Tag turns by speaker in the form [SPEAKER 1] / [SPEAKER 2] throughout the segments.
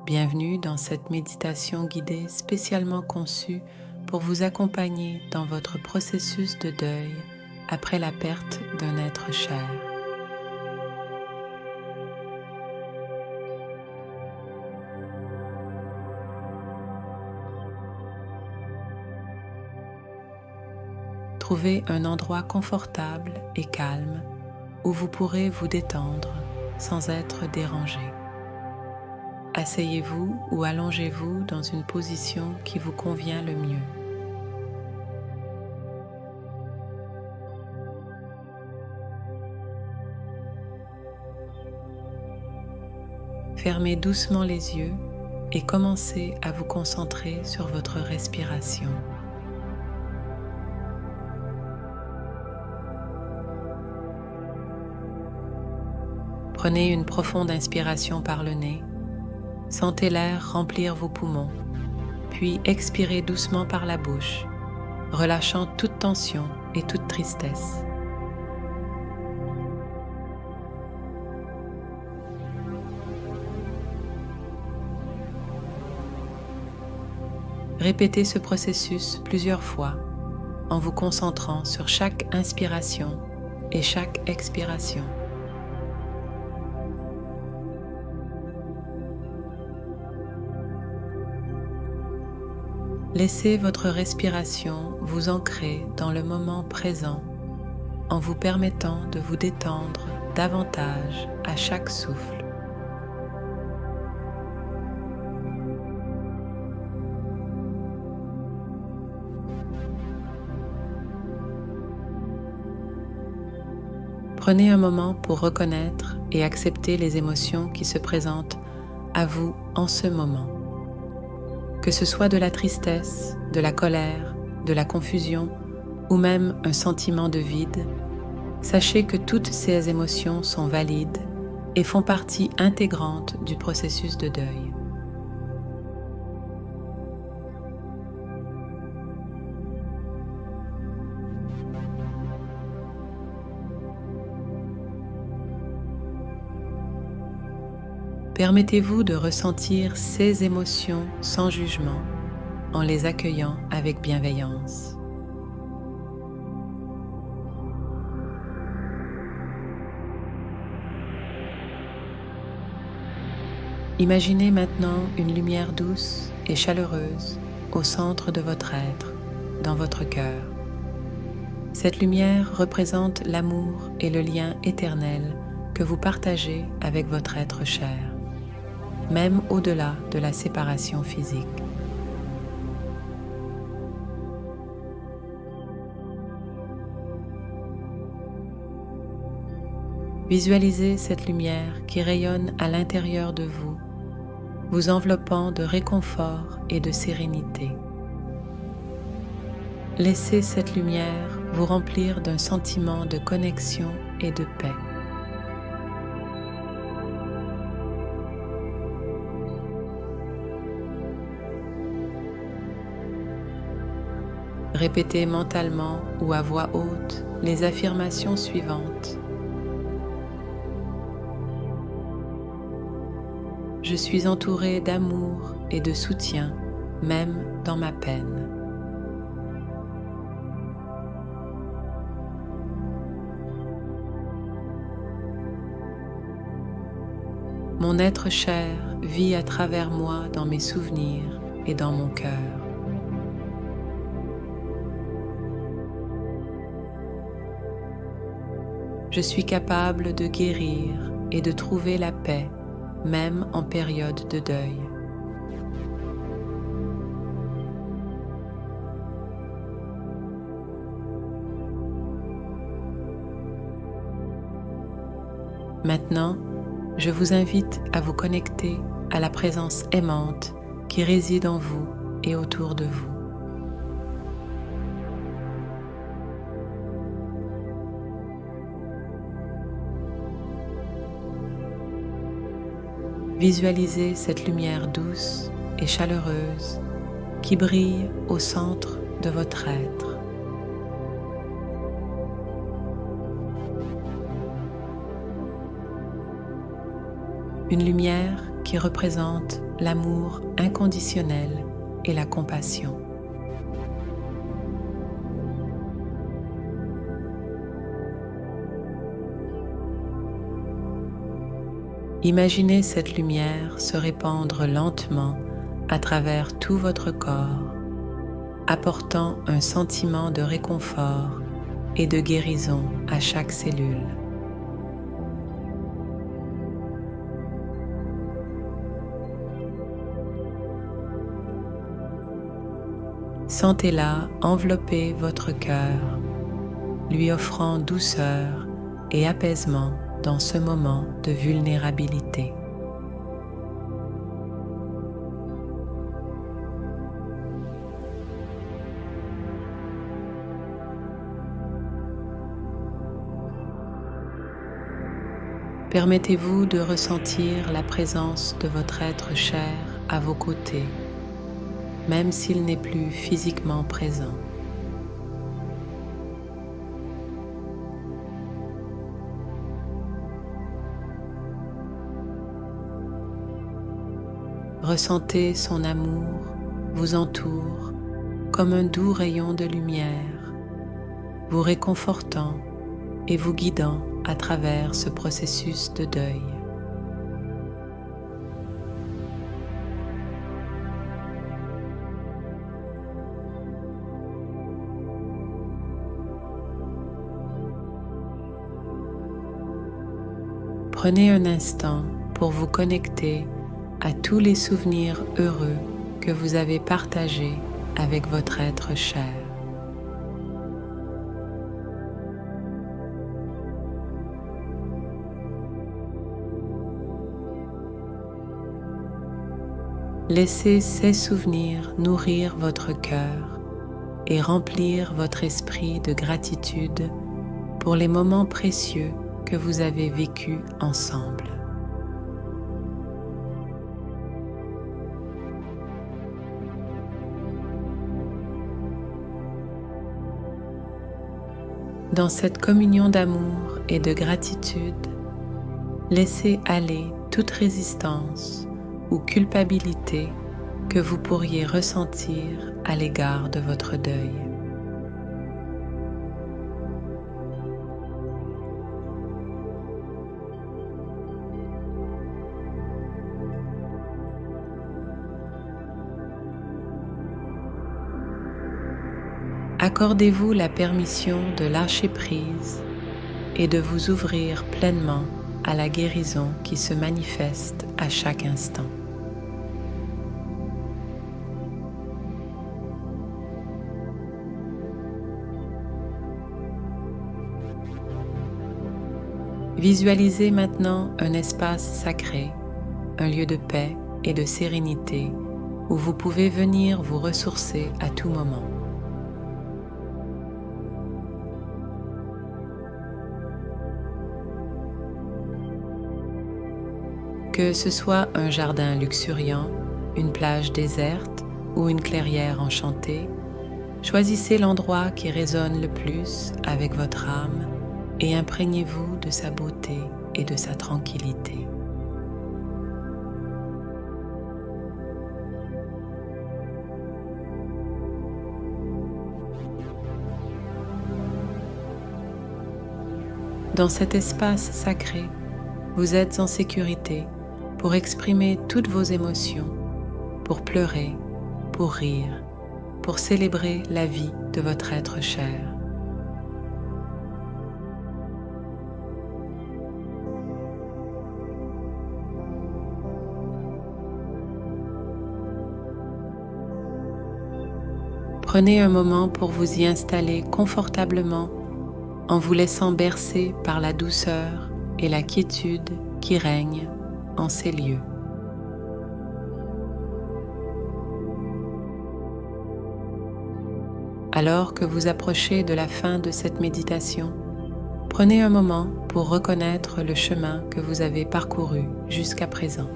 [SPEAKER 1] Bienvenue dans cette méditation guidée spécialement conçue pour vous accompagner dans votre processus de deuil après la perte d'un être cher. Trouvez un endroit confortable et calme où vous pourrez vous détendre sans être dérangé. Asseyez-vous ou allongez-vous dans une position qui vous convient le mieux. Fermez doucement les yeux et commencez à vous concentrer sur votre respiration. Prenez une profonde inspiration par le nez, sentez l'air remplir vos poumons, puis expirez doucement par la bouche, relâchant toute tension et toute tristesse. Répétez ce processus plusieurs fois en vous concentrant sur chaque inspiration et chaque expiration. Laissez votre respiration vous ancrer dans le moment présent en vous permettant de vous détendre davantage à chaque souffle. Prenez un moment pour reconnaître et accepter les émotions qui se présentent à vous en ce moment. Que ce soit de la tristesse, de la colère, de la confusion ou même un sentiment de vide, sachez que toutes ces émotions sont valides et font partie intégrante du processus de deuil. Permettez-vous de ressentir ces émotions sans jugement, en les accueillant avec bienveillance. Imaginez maintenant une lumière douce et chaleureuse au centre de votre être, dans votre cœur. Cette lumière représente l'amour et le lien éternel que vous partagez avec votre être cher, même au-delà de la séparation physique. Visualisez cette lumière qui rayonne à l'intérieur de vous, vous enveloppant de réconfort et de sérénité. Laissez cette lumière vous remplir d'un sentiment de connexion et de paix. Répétez mentalement ou à voix haute les affirmations suivantes. Je suis entouré d'amour et de soutien, même dans ma peine. Mon être cher vit à travers moi dans mes souvenirs et dans mon cœur. Je suis capable de guérir et de trouver la paix, même en période de deuil. Maintenant, je vous invite à vous connecter à la présence aimante qui réside en vous et autour de vous. Visualisez cette lumière douce et chaleureuse qui brille au centre de votre être. Une lumière qui représente l'amour inconditionnel et la compassion. Imaginez cette lumière se répandre lentement à travers tout votre corps, apportant un sentiment de réconfort et de guérison à chaque cellule. Sentez-la envelopper votre cœur, lui offrant douceur et apaisement dans ce moment de vulnérabilité. Permettez-vous de ressentir la présence de votre être cher à vos côtés, même s'il n'est plus physiquement présent. Ressentez son amour vous entoure comme un doux rayon de lumière, vous réconfortant et vous guidant à travers ce processus de deuil. Prenez un instant pour vous connecter à tous les souvenirs heureux que vous avez partagés avec votre être cher. Laissez ces souvenirs nourrir votre cœur et remplir votre esprit de gratitude pour les moments précieux que vous avez vécus ensemble. Dans cette communion d'amour et de gratitude, laissez aller toute résistance ou culpabilité que vous pourriez ressentir à l'égard de votre deuil. Accordez-vous la permission de lâcher prise et de vous ouvrir pleinement à la guérison qui se manifeste à chaque instant. Visualisez maintenant un espace sacré, un lieu de paix et de sérénité où vous pouvez venir vous ressourcer à tout moment. Que ce soit un jardin luxuriant, une plage déserte ou une clairière enchantée, choisissez l'endroit qui résonne le plus avec votre âme et imprégnez-vous de sa beauté et de sa tranquillité. Dans cet espace sacré, vous êtes en sécurité pour exprimer toutes vos émotions, pour pleurer, pour rire, pour célébrer la vie de votre être cher. Prenez un moment pour vous y installer confortablement en vous laissant bercer par la douceur et la quiétude qui règnent en ces lieux. Alors que vous approchez de la fin de cette méditation, prenez un moment pour reconnaître le chemin que vous avez parcouru jusqu'à présent.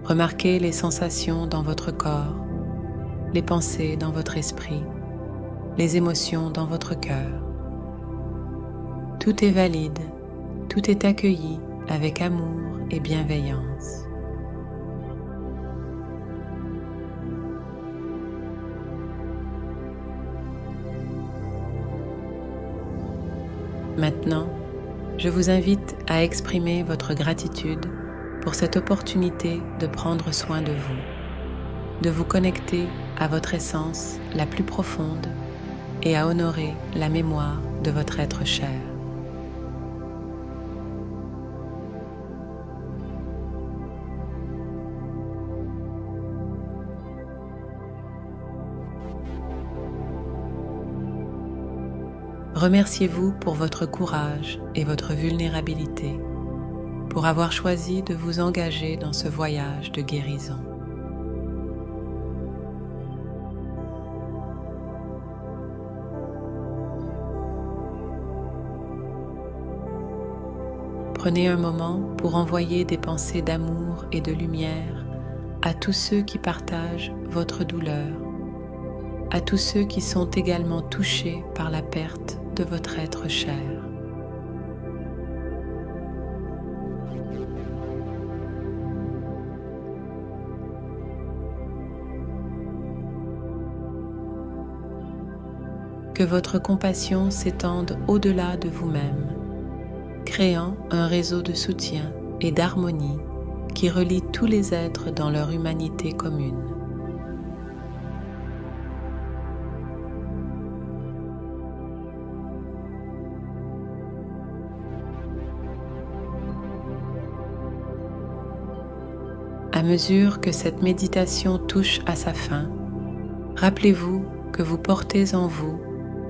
[SPEAKER 1] Remarquez les sensations dans votre corps, les pensées dans votre esprit, les émotions dans votre cœur. Tout est valide, tout est accueilli avec amour et bienveillance. Maintenant, je vous invite à exprimer votre gratitude pour cette opportunité de prendre soin de vous connecter à votre essence la plus profonde et à honorer la mémoire de votre être cher. Remerciez-vous pour votre courage et votre vulnérabilité, pour avoir choisi de vous engager dans ce voyage de guérison. Prenez un moment pour envoyer des pensées d'amour et de lumière à tous ceux qui partagent votre douleur, à tous ceux qui sont également touchés par la perte de votre être cher. Que votre compassion s'étende au-delà de vous-même, créant un réseau de soutien et d'harmonie qui relie tous les êtres dans leur humanité commune. À mesure que cette méditation touche à sa fin, rappelez-vous que vous portez en vous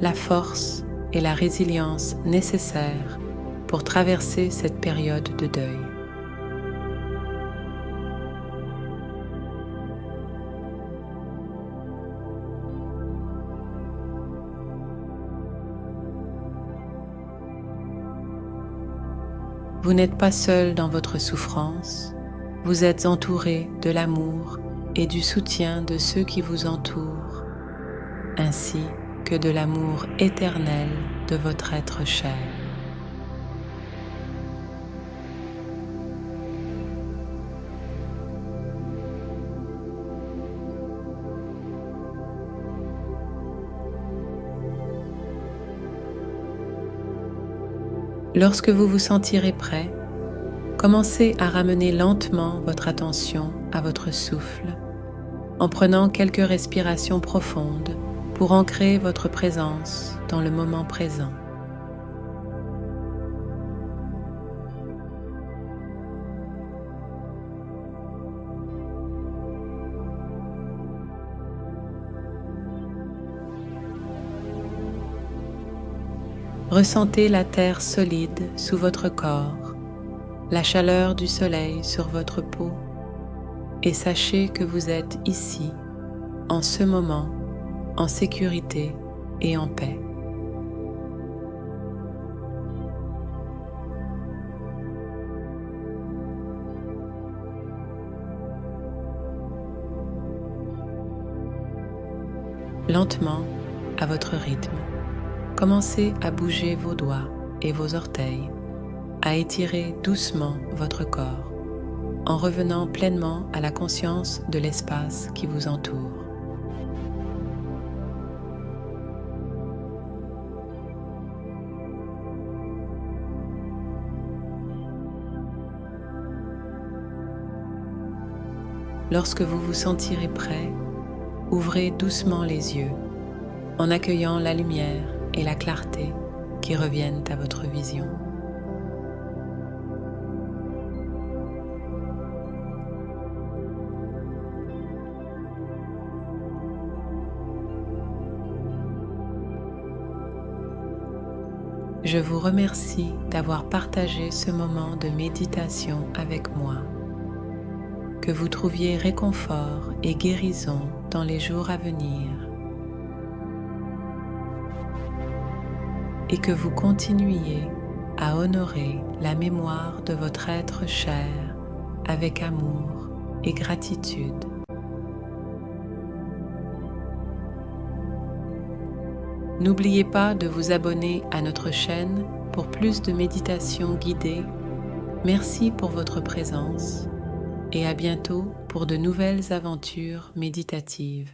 [SPEAKER 1] la force et la résilience nécessaires pour traverser cette période de deuil. Vous n'êtes pas seul dans votre souffrance. Vous êtes entouré de l'amour et du soutien de ceux qui vous entourent, ainsi que de l'amour éternel de votre être cher. Lorsque vous vous sentirez prêt, commencez à ramener lentement votre attention à votre souffle, en prenant quelques respirations profondes pour ancrer votre présence dans le moment présent. Ressentez la terre solide sous votre corps, la chaleur du soleil sur votre peau et sachez que vous êtes ici, en ce moment, en sécurité et en paix. Lentement, à votre rythme, commencez à bouger vos doigts et vos orteils, à étirer doucement votre corps, en revenant pleinement à la conscience de l'espace qui vous entoure. Lorsque vous vous sentirez prêt, ouvrez doucement les yeux, en accueillant la lumière et la clarté qui reviennent à votre vision. Je vous remercie d'avoir partagé ce moment de méditation avec moi. Que vous trouviez réconfort et guérison dans les jours à venir et que vous continuiez à honorer la mémoire de votre être cher avec amour et gratitude. N'oubliez pas de vous abonner à notre chaîne pour plus de méditations guidées. Merci pour votre présence et à bientôt pour de nouvelles aventures méditatives.